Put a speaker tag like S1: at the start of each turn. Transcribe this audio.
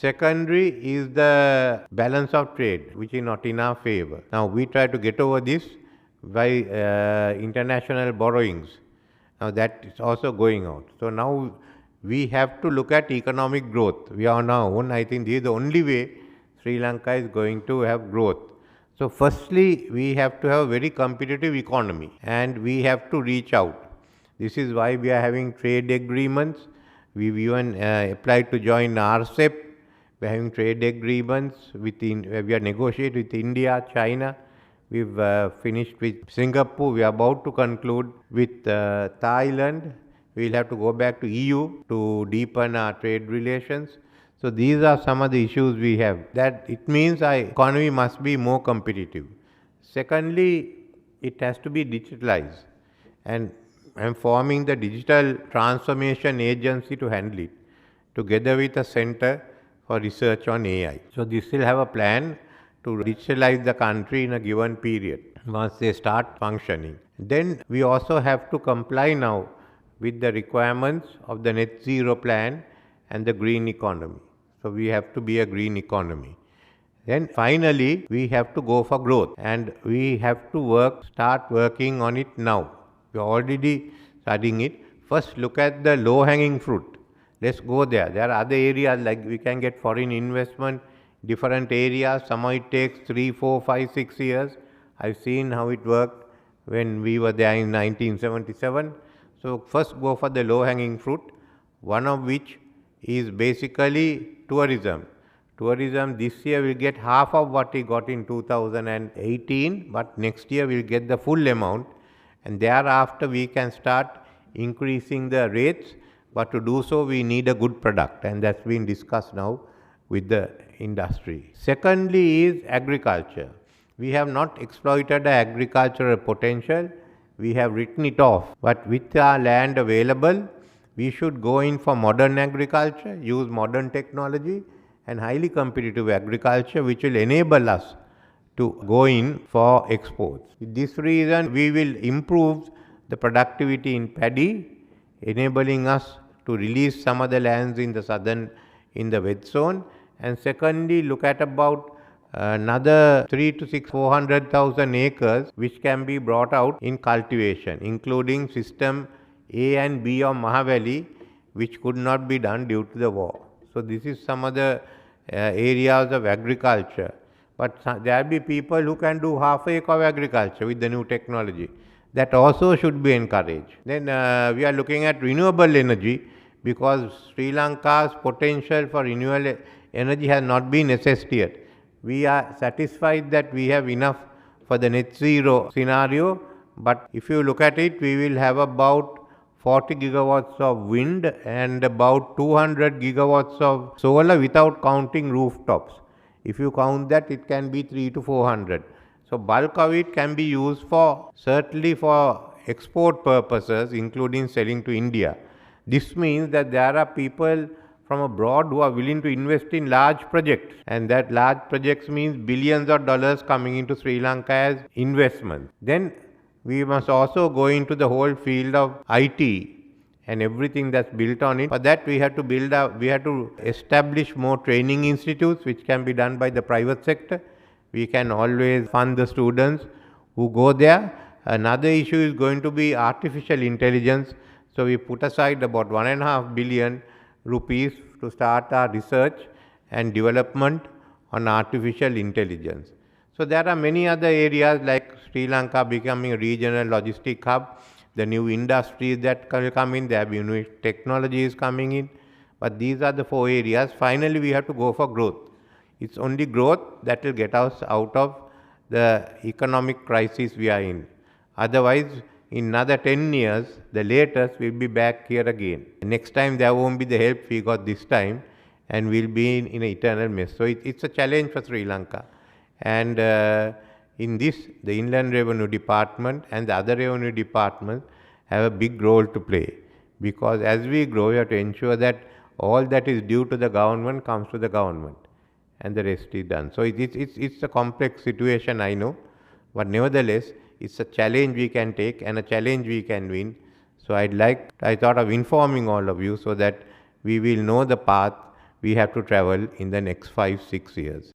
S1: Secondary is the balance of trade, which is not in our favor. Now we try to get over this by international borrowings. Now that is also going out. So now we have to look at economic growth. We are on our own. I think this is the only way Sri Lanka is going to have growth. So firstly, we have to have a very competitive economy and we have to reach out. This is why we are having trade agreements. We've even applied to join RCEP. We are having trade agreements we are negotiating with India, China. We've finished with Singapore. We are about to conclude with Thailand. We'll have to go back to EU to deepen our trade relations. So these are some of the issues we have. That it means our economy must be more competitive. Secondly, it has to be digitalized. And I'm forming the Digital Transformation Agency to handle it, together with a center for research on AI. So this will have a plan to digitalize the country in a given period once they start functioning. Then we also have to comply now with the requirements of the net zero plan and the green economy. So we have to be a green economy. Then finally, we have to go for growth and we have to start working on it now. We are already studying it. First, look at the low-hanging fruit. Let's go there. There are other areas like we can get foreign investment, different areas. Some of it takes 3, 4, 5, 6 years. I've seen how it worked when we were there in 1977. So first go for the low-hanging fruit, one of which is basically tourism. Tourism this year will get half of what we got in 2018, but next year we'll get the full amount, and thereafter we can start increasing the rates, but to do so we need a good product, and that's been discussed now with the industry. Secondly is agriculture. We have not exploited the agricultural potential. We have written it off, but with our land available, we should go in for modern agriculture, use modern technology and highly competitive agriculture, which will enable us to go in for exports. With this reason, we will improve the productivity in paddy, enabling us to release some of the lands in the wet zone, and secondly, look at about another 400,000 acres which can be brought out in cultivation, including system A and B of Mahavali, which could not be done due to the war. So this is some of the areas of agriculture. But there will be people who can do half acre of agriculture with the new technology. That also should be encouraged. Then we are looking at renewable energy, because Sri Lanka's potential for renewable energy has not been assessed yet. We are satisfied that we have enough for the net zero scenario, but if you look at it, we will have about 40 gigawatts of wind and about 200 gigawatts of solar without counting rooftops. If you count that, it can be 300 to 400. So bulk of it can be used certainly for export purposes, including selling to India. This means that there are people from abroad who are willing to invest in large projects, and that large projects means billions of dollars coming into Sri Lanka as investment. Then we must also go into the whole field of IT and everything that's built on it. For that we have to establish more training institutes, which can be done by the private sector. We can always fund the students who go there. Another issue is going to be artificial intelligence. So we put aside about 1.5 billion rupees to start our research and development on artificial intelligence. So there are many other areas like Sri Lanka becoming a regional logistic hub, the new industries that will come in, there will be new technologies coming in, but these are the 4 areas. Finally, we have to go for growth. It's only growth that will get us out of the economic crisis we are in. Otherwise, in another 10 years, the latest, we'll be back here again. Next time, there won't be the help we got this time, and we'll be in an eternal mess. So it's a challenge for Sri Lanka. And in this, the Inland Revenue Department and the other revenue departments have a big role to play. Because as we grow, we have to ensure that all that is due to the government comes to the government, and the rest is done. So it's a complex situation, I know, but nevertheless, it's a challenge we can take and a challenge we can win. So I thought of informing all of you so that we will know the path we have to travel in the next 5-6 years.